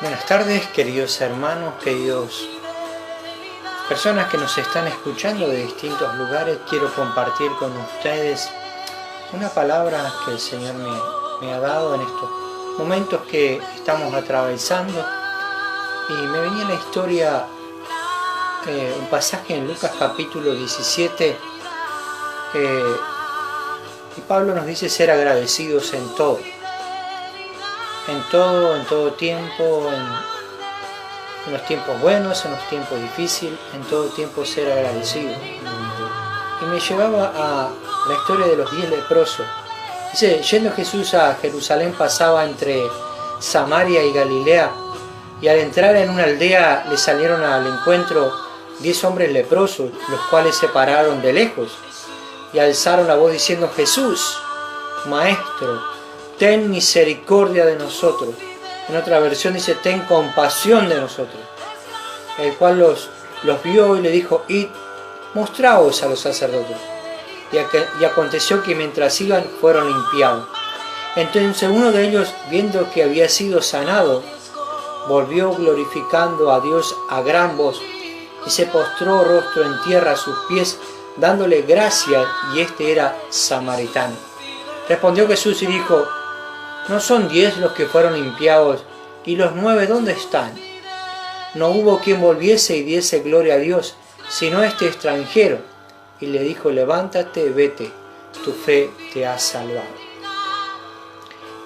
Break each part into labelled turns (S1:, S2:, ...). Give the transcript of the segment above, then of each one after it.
S1: Buenas tardes, queridos hermanos, queridos personas que nos están escuchando de distintos lugares. Quiero compartir con ustedes una palabra que el Señor me ha dado en estos momentos que estamos atravesando. Y me venía la historia, un pasaje en Lucas capítulo 17, y Pablo nos dice ser agradecidos en todo tiempo, en los tiempos buenos, en los tiempos difíciles, en todo tiempo ser agradecido. Y me llevaba a la historia de los 10 leprosos. Dice, yendo Jesús a Jerusalén pasaba entre Samaria y Galilea, y al entrar en una aldea le salieron al encuentro 10 hombres leprosos, los cuales se pararon de lejos y alzaron la voz diciendo: Jesús, Maestro, ten misericordia de nosotros. En otra versión dice: ten compasión de nosotros. El cual los vio y le dijo: id, mostraos a los sacerdotes. Y aconteció que mientras iban fueron limpiados. Entonces uno de ellos, viendo que había sido sanado, volvió glorificando a Dios a gran voz, y se postró rostro en tierra a sus pies, dándole gracias, y este era samaritano. Respondió Jesús y dijo: ¿no son 10 los que fueron limpiados, y los 9 dónde están? No hubo quien volviese y diese gloria a Dios, sino este extranjero. Y le dijo: levántate, vete, tu fe te ha salvado.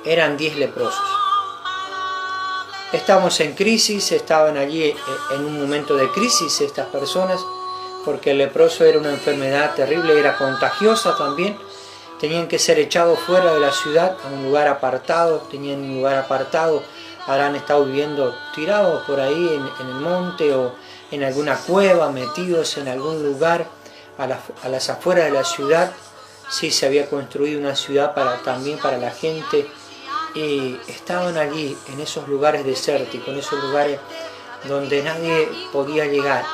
S1: Eran 10 leprosos. Estamos en crisis, estaban allí en un momento de crisis estas personas, porque el leproso era una enfermedad terrible, era contagiosa también. Tenían que ser echados fuera de la ciudad, a un lugar apartado. Tenían un lugar apartado, habrán estado viviendo tirados por ahí en el monte o en alguna cueva, metidos en algún lugar a las afueras de la ciudad. Sí, se había construido una ciudad también para la gente, y estaban allí en esos lugares desérticos, en esos lugares donde nadie podía llegar.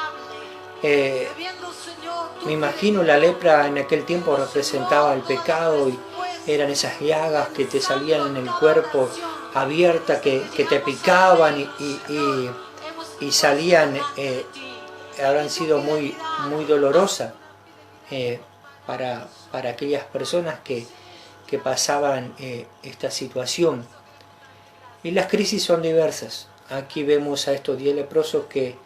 S1: Me imagino la lepra en aquel tiempo representaba el pecado, y eran esas llagas que te salían en el cuerpo abiertas, que te picaban y salían, habrán sido muy dolorosas para aquellas personas que pasaban esta situación. Y las crisis son diversas. Aquí vemos a estos 10 leprosos que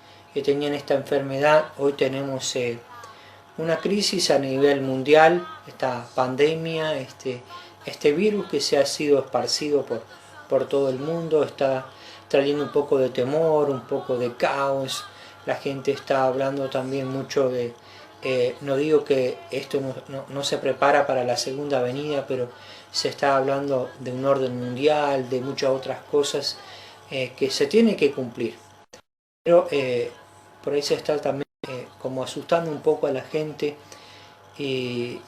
S1: tenían esta enfermedad. Hoy tenemos una crisis a nivel mundial, esta pandemia, este virus que se ha sido esparcido por todo el mundo, está trayendo un poco de temor, un poco de caos. La gente está hablando también mucho de, no digo que esto no se prepara para la segunda venida, pero se está hablando de un orden mundial, de muchas otras cosas que se tienen que cumplir. Pero por ahí se está también como asustando un poco a la gente, y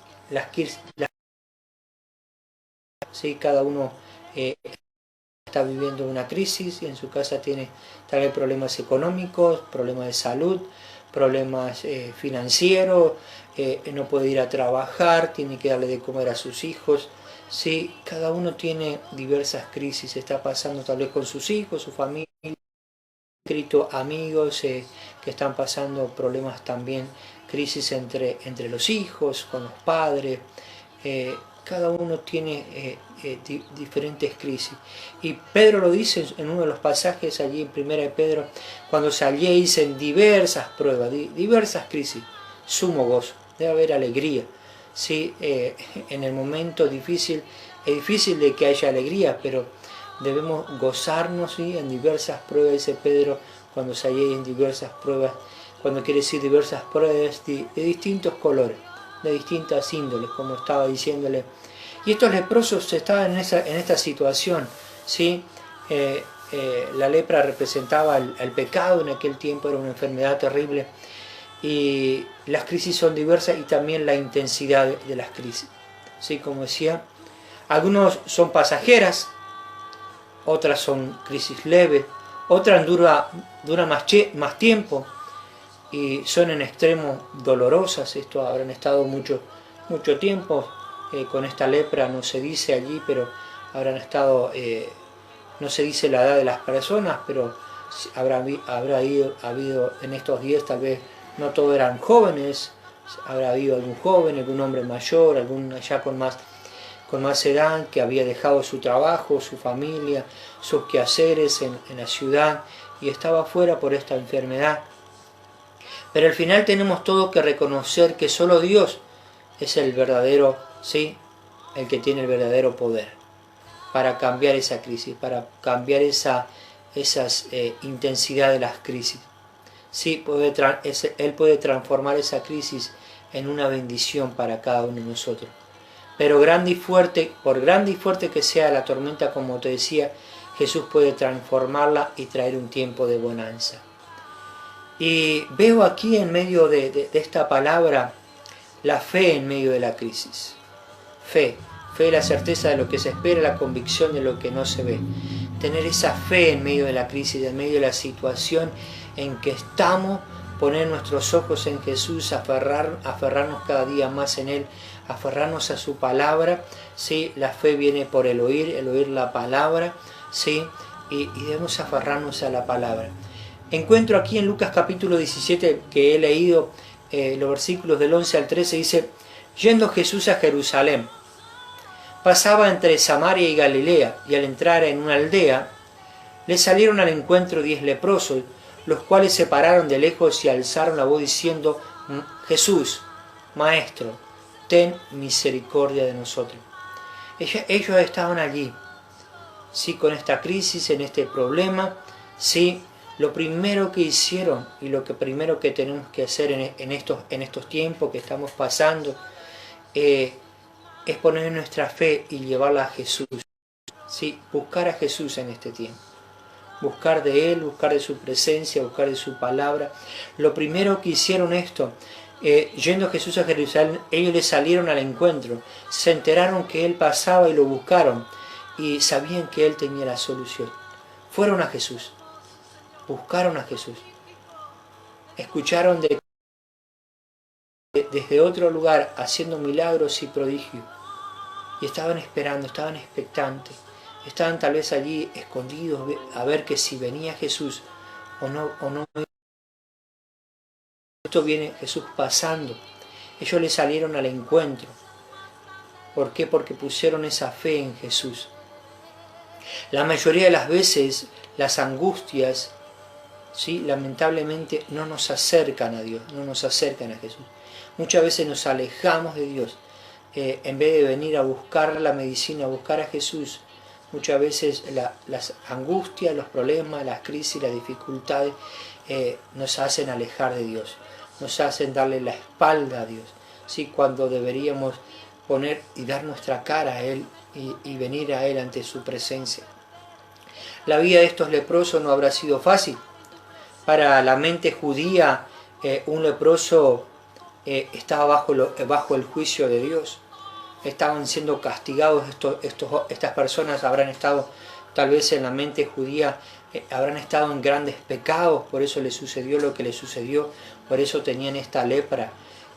S1: sí, cada uno está viviendo una crisis, y en su casa tiene tal vez problemas económicos, problemas de salud, problemas financieros, no puede ir a trabajar, tiene que darle de comer a sus hijos. Sí, cada uno tiene diversas crisis, está pasando tal vez con sus hijos, su familia, escrito amigos que están pasando problemas también, crisis entre los hijos, con los padres. Cada uno tiene diferentes crisis. Y Pedro lo dice en uno de los pasajes allí en 1 de Pedro: cuando se halléis en diversas pruebas, diversas crisis, sumo gozo, debe haber alegría. Sí, en el momento difícil, es difícil de que haya alegría, pero debemos gozarnos, ¿sí? En diversas pruebas, dice Pedro, cuando se halléis en diversas pruebas. Cuando quiere decir diversas pruebas de distintos colores, de distintas índoles, como estaba diciéndole. Y estos leprosos estaban en esta situación, ¿sí? La lepra representaba el pecado en aquel tiempo, era una enfermedad terrible, y las crisis son diversas, y también la intensidad de las crisis, ¿sí? Como decía, algunos son pasajeras, otras son crisis leves, otras dura más tiempo, y son en extremo dolorosas. Esto habrán estado mucho tiempo con esta lepra, no se dice allí, pero habrán estado no se dice la edad de las personas, pero habrá habido en estos días, tal vez no todos eran jóvenes, habrá habido algún joven, algún hombre mayor, algún ya con más edad, que había dejado su trabajo, su familia, sus quehaceres en la ciudad y estaba fuera por esta enfermedad. Pero al final tenemos todo que reconocer que solo Dios es el verdadero, ¿sí?, el que tiene el verdadero poder para cambiar esa crisis, para cambiar esa intensidad de las crisis. Sí, Él puede transformar esa crisis en una bendición para cada uno de nosotros. Pero por grande y fuerte que sea la tormenta, como te decía, Jesús puede transformarla y traer un tiempo de bonanza. Y veo aquí en medio de esta palabra la fe en medio de la crisis. Fe, la certeza de lo que se espera, la convicción de lo que no se ve. Tener esa fe en medio de la crisis, en medio de la situación en que estamos, poner nuestros ojos en Jesús, aferrarnos cada día más en Él, aferrarnos a su palabra. ¿Sí? La fe viene por el oír la palabra, ¿sí? y debemos aferrarnos a la palabra. Encuentro aquí en Lucas capítulo 17, que he leído los versículos del 11 al 13, dice: yendo Jesús a Jerusalén, pasaba entre Samaria y Galilea, y al entrar en una aldea, le salieron al encuentro 10 leprosos, los cuales se pararon de lejos y alzaron la voz diciendo: Jesús, Maestro, ten misericordia de nosotros. Ellos estaban allí, sí, con esta crisis, en este problema, sí. Lo primero que hicieron y lo primero que tenemos que hacer en estos tiempos que estamos pasando es poner nuestra fe y llevarla a Jesús. ¿Sí? Buscar a Jesús en este tiempo. Buscar de Él, buscar de su presencia, buscar de su palabra. Lo primero que hicieron esto, yendo Jesús a Jerusalén, ellos le salieron al encuentro. Se enteraron que Él pasaba y lo buscaron. Y sabían que Él tenía la solución. Fueron a Jesús. Buscaron a Jesús, escucharon desde otro lugar haciendo milagros y prodigios, y estaban esperando, estaban expectantes, estaban tal vez allí escondidos a ver que si venía Jesús o no. Esto viene Jesús pasando. Ellos le salieron al encuentro. ¿Por qué? Porque pusieron esa fe en Jesús. La mayoría de las veces las angustias, ¿sí?, lamentablemente no nos acercan a Dios, no nos acercan a Jesús. Muchas veces nos alejamos de Dios. En vez de venir a buscar la medicina, a buscar a Jesús, muchas veces las angustias, los problemas, las crisis, las dificultades nos hacen alejar de Dios, nos hacen darle la espalda a Dios, ¿sí?, cuando deberíamos poner y dar nuestra cara a Él y venir a Él ante su presencia. La vida de estos leprosos no habrá sido fácil. Para la mente judía, un leproso estaba bajo el juicio de Dios. Estaban siendo castigados. Estas personas habrán estado, tal vez en la mente judía, habrán estado en grandes pecados, por eso les sucedió lo que les sucedió, por eso tenían esta lepra.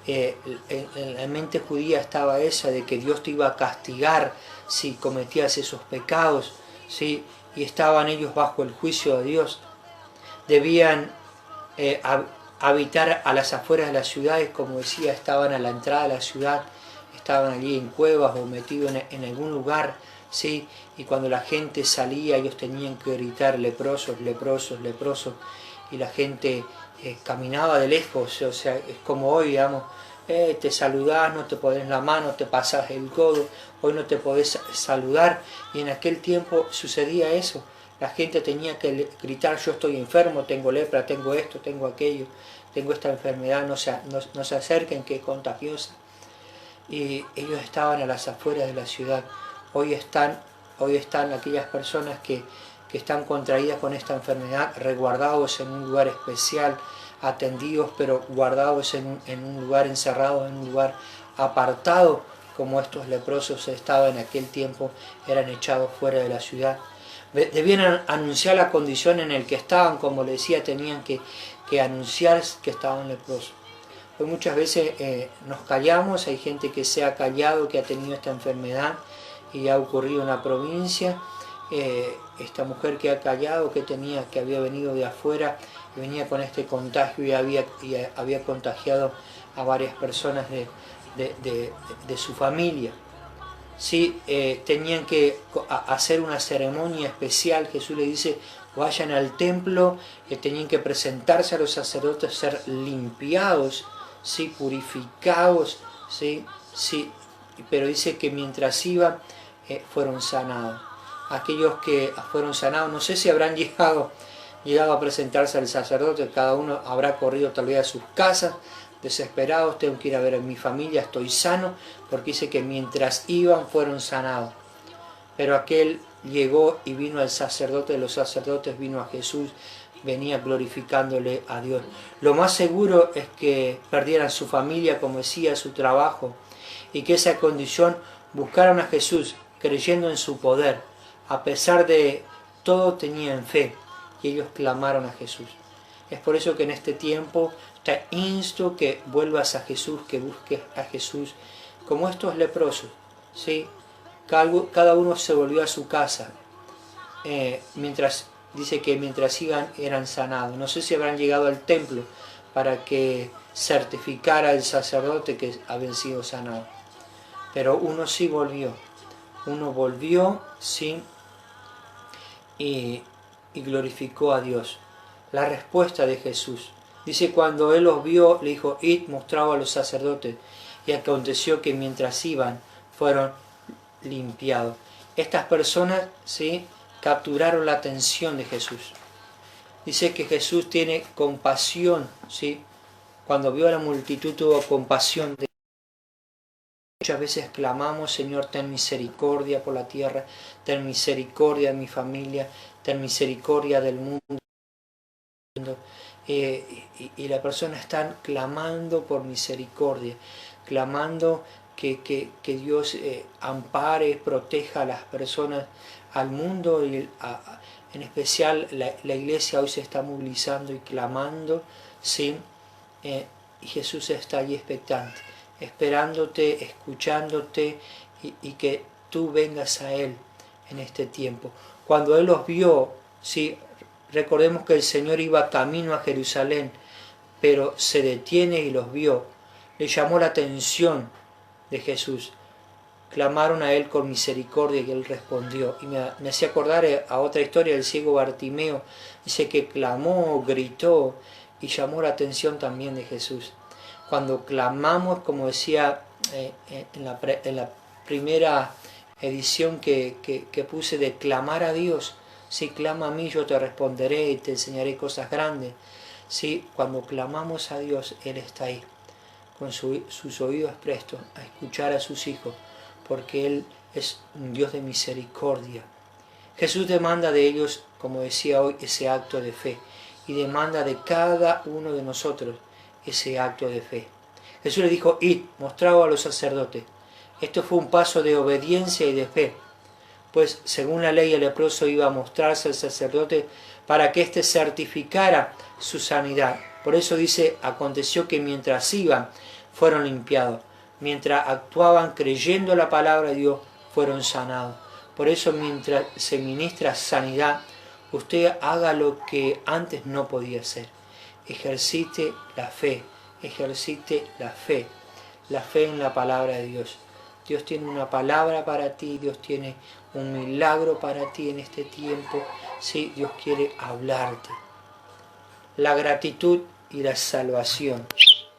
S1: En la mente judía estaba esa de que Dios te iba a castigar si cometías esos pecados, ¿sí? Y estaban ellos bajo el juicio de Dios. Debían habitar a las afueras de las ciudades, como decía, estaban a la entrada de la ciudad, estaban allí en cuevas o metidos en algún lugar, ¿sí? Y cuando la gente salía, ellos tenían que gritar: leprosos, leprosos, leprosos, y la gente caminaba de lejos. O sea, es como hoy, digamos, te saludás, no te pones la mano, te pasas el codo, hoy no te podés saludar, y en aquel tiempo sucedía eso. La gente tenía que gritar: yo estoy enfermo, tengo lepra, tengo esto, tengo aquello, tengo esta enfermedad, no se acerquen, que es contagiosa. Y ellos estaban a las afueras de la ciudad. Hoy están aquellas personas que están contraídas con esta enfermedad, resguardados en un lugar especial, atendidos, pero guardados en un lugar, encerrados en un lugar apartado, como estos leprosos estaban en aquel tiempo, eran echados fuera de la ciudad. Debían anunciar la condición en la que estaban, como le decía, tenían que anunciar que estaban leprosos. Hoy muchas veces nos callamos, hay gente que se ha callado, que ha tenido esta enfermedad y ha ocurrido en la provincia, esta mujer que ha callado, que había venido de afuera, y venía con este contagio y había contagiado a varias personas de su familia. Sí, tenían que hacer una ceremonia especial. Jesús le dice, vayan al templo, tenían que presentarse a los sacerdotes, ser limpiados, ¿sí? Purificados, ¿sí? Sí, pero dice que mientras iban fueron sanados. Aquellos que fueron sanados, no sé si habrán llegado a presentarse al sacerdote, cada uno habrá corrido tal vez a sus casas, desesperados, tengo que ir a ver a mi familia, estoy sano, porque dice que mientras iban fueron sanados. Pero aquel llegó y vino al sacerdote de los sacerdotes, vino a Jesús, venía glorificándole a Dios. Lo más seguro es que perdieran su familia, como decía, su trabajo, y que esa condición buscaron a Jesús creyendo en su poder. A pesar de todo tenían fe y ellos clamaron a Jesús. Es por eso que en este tiempo te insto que vuelvas a Jesús, que busques a Jesús, como estos leprosos, ¿sí? Cada uno se volvió a su casa, dice que mientras iban eran sanados. No sé si habrán llegado al templo para que certificara el sacerdote que habían sido sanados, pero uno sí volvió, sí, y glorificó a Dios. La respuesta de Jesús. Dice, cuando él los vio, le dijo, id, mostrado a los sacerdotes. Y aconteció que mientras iban, fueron limpiados. Estas personas, ¿sí?, capturaron la atención de Jesús. Dice que Jesús tiene compasión, ¿sí? Cuando vio a la multitud tuvo compasión. Muchas veces clamamos, Señor, ten misericordia por la tierra, ten misericordia de mi familia, ten misericordia del mundo. Y la persona está clamando por misericordia, clamando que Dios ampare, proteja a las personas, al mundo, y en especial la iglesia hoy se está movilizando y clamando, ¿sí? Y Jesús está allí expectante, esperándote, escuchándote, y que tú vengas a Él en este tiempo. Cuando Él los vio, ¿sí?, recordemos que el Señor iba camino a Jerusalén, pero se detiene y los vio. Le llamó la atención de Jesús. Clamaron a Él con misericordia y Él respondió. Y me hacía acordar a otra historia del ciego Bartimeo. Dice que clamó, gritó y llamó la atención también de Jesús. Cuando clamamos, como decía en la primera edición que puse de clamar a Dios, si clama a mí, yo te responderé y te enseñaré cosas grandes. Sí, cuando clamamos a Dios, Él está ahí, con sus oídos prestos a escuchar a sus hijos, porque Él es un Dios de misericordia. Jesús demanda de ellos, como decía hoy, ese acto de fe, y demanda de cada uno de nosotros ese acto de fe. Jesús le dijo, id, mostrado a los sacerdotes. Esto fue un paso de obediencia y de fe, pues según la ley el leproso iba a mostrarse al sacerdote para que éste certificara su sanidad. Por eso dice, aconteció que mientras iban, fueron limpiados. Mientras actuaban creyendo la palabra de Dios, fueron sanados. Por eso mientras se ministra sanidad, usted haga lo que antes no podía hacer. Ejercite la fe, la fe en la palabra de Dios. Dios tiene una palabra para ti, Dios tiene un milagro para ti en este tiempo. Sí, Dios quiere hablarte. La gratitud y la salvación.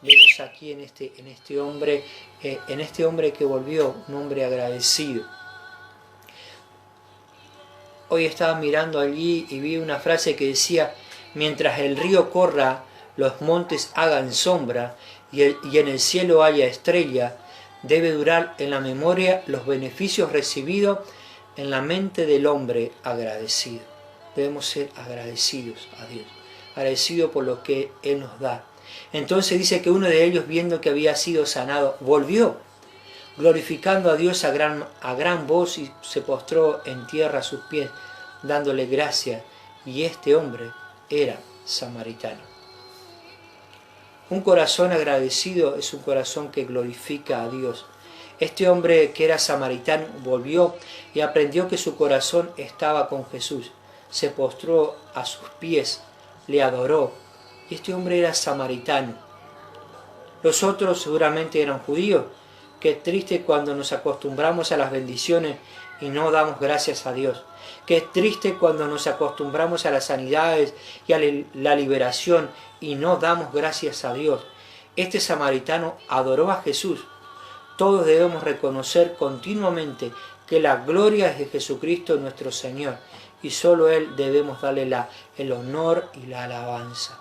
S1: Vemos aquí en este hombre que volvió, un hombre agradecido. Hoy estaba mirando allí y vi una frase que decía, mientras el río corra, los montes hagan sombra y en el cielo haya estrella, debe durar en la memoria los beneficios recibidos en la mente del hombre agradecido. Debemos ser agradecidos a Dios, agradecidos por lo que Él nos da. Entonces dice que uno de ellos, viendo que había sido sanado, volvió, glorificando a Dios a gran voz, y se postró en tierra a sus pies, dándole gracias. Y este hombre era samaritano. Un corazón agradecido es un corazón que glorifica a Dios. Este hombre que era samaritano volvió y aprendió que su corazón estaba con Jesús. Se postró a sus pies, le adoró. Y este hombre era samaritano. Los otros seguramente eran judíos. Qué triste cuando nos acostumbramos a las bendiciones y no damos gracias a Dios. Qué triste cuando nos acostumbramos a las sanidades y a la liberación y no damos gracias a Dios. Este samaritano adoró a Jesús. Todos debemos reconocer continuamente que la gloria es de Jesucristo nuestro Señor y solo Él debemos darle el honor y la alabanza.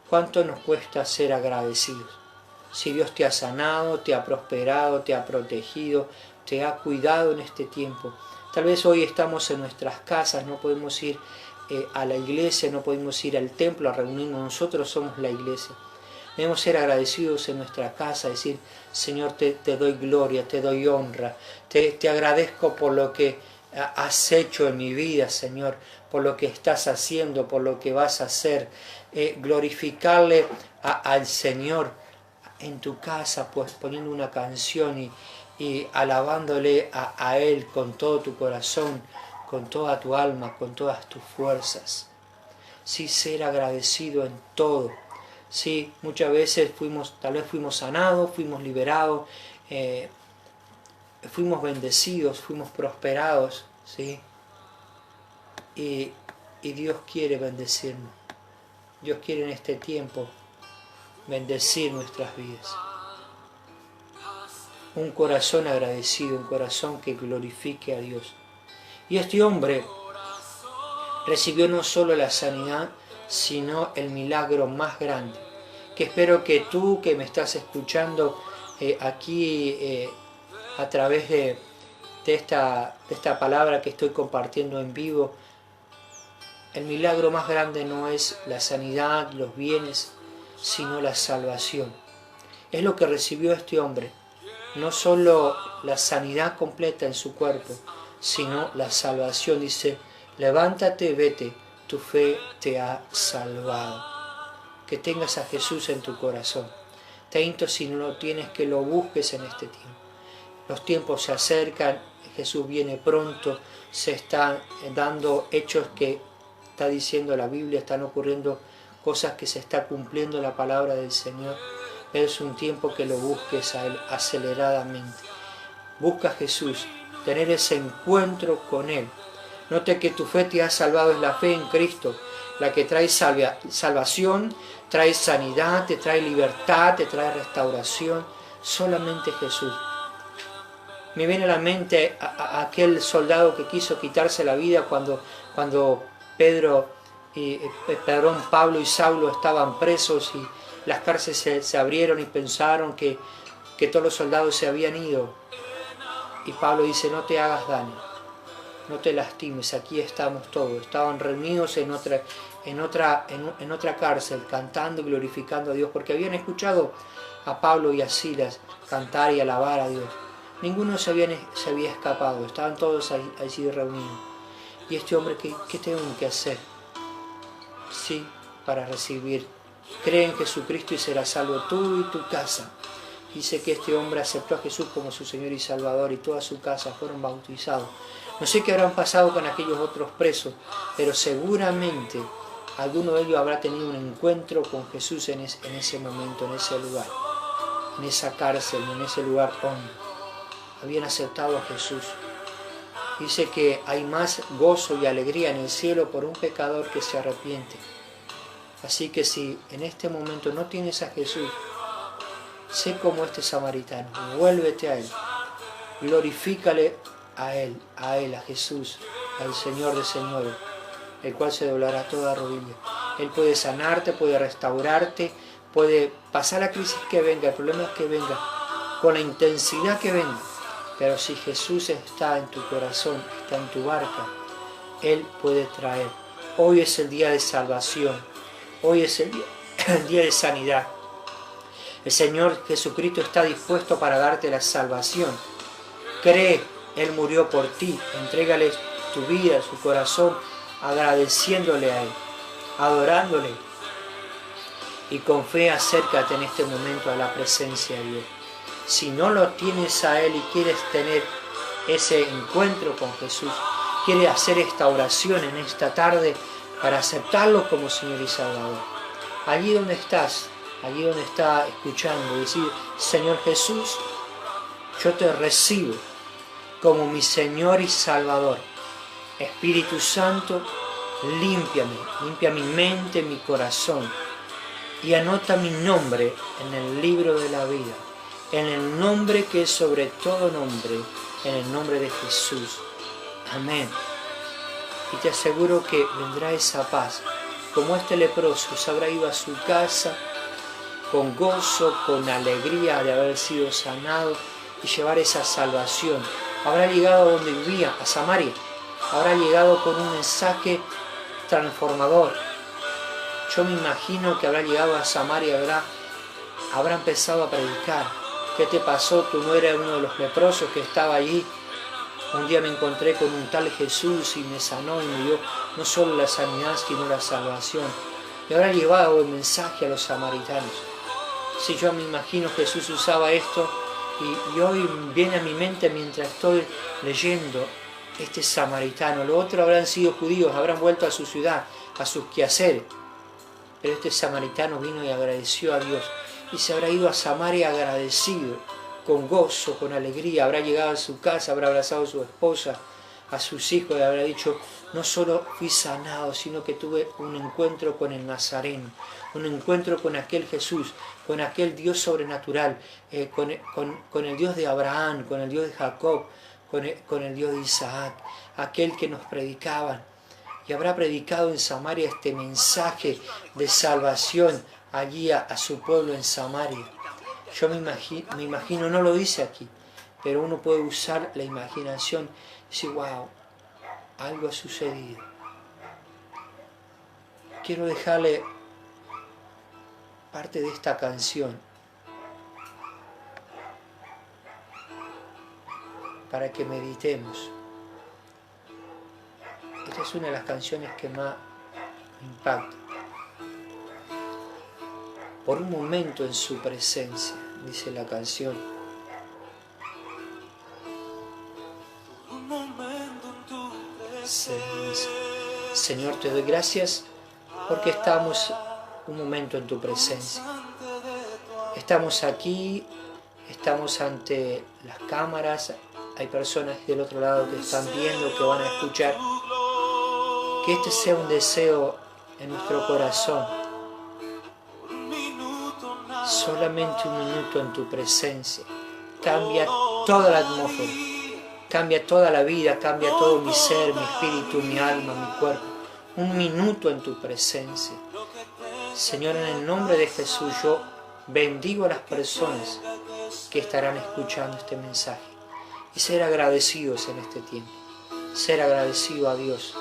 S1: ¿Cuánto nos cuesta ser agradecidos? Si Dios te ha sanado, te ha prosperado, te ha protegido, te ha cuidado en este tiempo. Tal vez hoy estamos en nuestras casas, no podemos ir a la iglesia, no podemos ir al templo a reunirnos, nosotros somos la iglesia. Debemos ser agradecidos en nuestra casa, decir, Señor, te doy gloria, te doy honra, te agradezco por lo que has hecho en mi vida, Señor, por lo que estás haciendo, por lo que vas a hacer. Glorificarle al Señor en tu casa, pues poniendo una canción y alabándole a Él con todo tu corazón, con toda tu alma, con todas tus fuerzas. Sí, ser agradecido en todo. Sí, muchas veces tal vez fuimos sanados, fuimos liberados, fuimos bendecidos, fuimos prosperados, ¿sí? Y Dios quiere bendecirnos. Dios quiere en este tiempo bendecir nuestras vidas. Un corazón agradecido, un corazón que glorifique a Dios. Y este hombre recibió no solo la sanidad, sino el milagro más grande, que espero que tú que me estás escuchando aquí a través de esta palabra que estoy compartiendo en vivo, el milagro más grande no es la sanidad, los bienes, sino la salvación. Es lo que recibió este hombre, no solo la sanidad completa en su cuerpo, sino la salvación. Dice, levántate, vete, tu fe te ha salvado. Que tengas a Jesús en tu corazón. Te invito, si no lo tienes, que lo busques en este tiempo. Los tiempos se acercan, Jesús viene pronto, se están dando hechos que está diciendo la Biblia, están ocurriendo cosas que se está cumpliendo la palabra del Señor. Es un tiempo que lo busques a Él aceleradamente. Busca a Jesús, tener ese encuentro con Él. Note que tu fe te ha salvado, es la fe en Cristo, la que trae salvación, trae sanidad, te trae libertad, te trae restauración. Solamente Jesús. Me viene a la mente aquel soldado que quiso quitarse la vida cuando Pablo y Saulo estaban presos y las cárceles se abrieron y pensaron que todos los soldados se habían ido. Y Pablo dice, no te hagas daño, no te lastimes, aquí estamos todos. Estaban reunidos en otra cárcel, cantando y glorificando a Dios, porque habían escuchado a Pablo y a Silas cantar y alabar a Dios. Ninguno se había escapado, estaban todos allí reunidos. Y este hombre, ¿qué tengo que hacer? Sí, para recibir. Cree en Jesucristo y serás salvo tú y tu casa. Dice que este hombre aceptó a Jesús como su Señor y Salvador y toda su casa fueron bautizados. No sé qué habrán pasado con aquellos otros presos, pero seguramente alguno de ellos habrá tenido un encuentro con Jesús en ese momento, en ese lugar, en esa cárcel, en ese lugar donde habían aceptado a Jesús. Dice que hay más gozo y alegría en el cielo por un pecador que se arrepiente. Así que si en este momento no tienes a Jesús, sé como este samaritano, vuélvete a Él, glorifícale a Él, a Jesús, al Señor de señores, el cual se doblará toda rodilla. Él puede sanarte, puede restaurarte, puede pasar la crisis que venga, el problema es que venga, con la intensidad que venga. Pero si Jesús está en tu corazón, está en tu barca, Él puede traer. Hoy es el día de salvación, hoy es el día de sanidad. El Señor Jesucristo está dispuesto para darte la salvación. Cree, Él murió por ti, entrégale tu vida, su corazón, agradeciéndole a Él, adorándole. Y con fe acércate en este momento a la presencia de Dios. Si no lo tienes a Él y quieres tener ese encuentro con Jesús, quieres hacer esta oración en esta tarde para aceptarlo como Señor y Salvador. Allí donde estás, allí donde estás escuchando, decir: Señor Jesús, yo te recibo como mi Señor y Salvador. Espíritu Santo, límpiame, limpia mi mente, mi corazón, y anota mi nombre en el libro de la vida, en el nombre que es sobre todo nombre, en el nombre de Jesús. Amén. Y te aseguro que vendrá esa paz, como este leproso se habrá ido a su casa con gozo, con alegría de haber sido sanado y llevar esa salvación. Habrá llegado donde vivía, a Samaria, habrá llegado con un mensaje transformador. Yo me imagino que habrá llegado a Samaria, habrá empezado a predicar. ¿Qué te pasó? Tú no eras uno de los leprosos que estaba allí. Un día me encontré con un tal Jesús y me sanó y me dio no solo la sanidad, sino la salvación. Y habrá llevado el mensaje a los samaritanos. Si yo me imagino Jesús usaba esto, y hoy viene a mi mente mientras estoy leyendo este samaritano. Los otros habrán sido judíos, habrán vuelto a su ciudad, a sus quehaceres. Pero este samaritano vino y agradeció a Dios. Y se habrá ido a Samaria agradecido, con gozo, con alegría. Habrá llegado a su casa, habrá abrazado a su esposa, a sus hijos, y habrá dicho: no solo fui sanado, sino que tuve un encuentro con el Nazareno, un encuentro con aquel Jesús, con aquel Dios sobrenatural, con el Dios de Abraham, con el Dios de Jacob, con el Dios de Isaac, aquel que nos predicaban. Y habrá predicado en Samaria este mensaje de salvación allí a su pueblo en Samaria. Yo me imagino, no lo dice aquí, pero uno puede usar la imaginación y decir: wow, algo ha sucedido. Quiero dejarle parte de esta canción para que meditemos. Esta es una de las canciones que más me impacta. Por un momento en su presencia, dice la canción. Por un momento en tu presencia. Señor, te doy gracias porque estamos un momento en tu presencia. Estamos aquí, estamos ante las cámaras, hay personas del otro lado que están viendo, que van a escuchar. Que este sea un deseo en nuestro corazón. Solamente un minuto en tu presencia cambia toda la atmósfera, cambia toda la vida, cambia todo mi ser, mi espíritu, mi alma, mi cuerpo. Un minuto en tu presencia. Señor, en el nombre de Jesús, yo bendigo a las personas que estarán escuchando este mensaje y ser agradecidos en este tiempo, ser agradecido a Dios.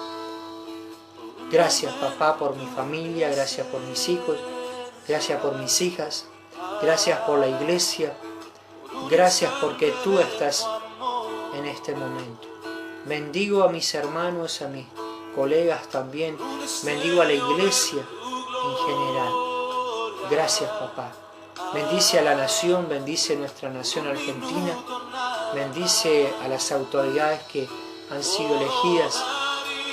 S1: Gracias, papá, por mi familia, gracias por mis hijos, gracias por mis hijas, gracias por la iglesia, gracias porque tú estás en este momento. Bendigo a mis hermanos, a mis colegas también, bendigo a la iglesia en general. Gracias, papá. Bendice a la nación, bendice a nuestra nación argentina, bendice a las autoridades que han sido elegidas.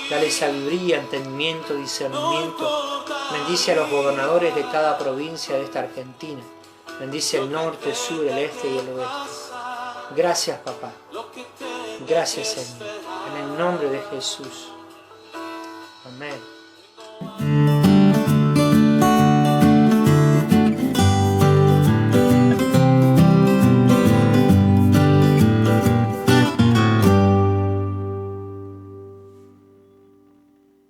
S1: Dale sabiduría, entendimiento, discernimiento. Bendice a los gobernadores de cada provincia de esta Argentina. Bendice el norte, el sur, el este y el oeste. Gracias, papá. Gracias, Señor. En el nombre de Jesús. Amén.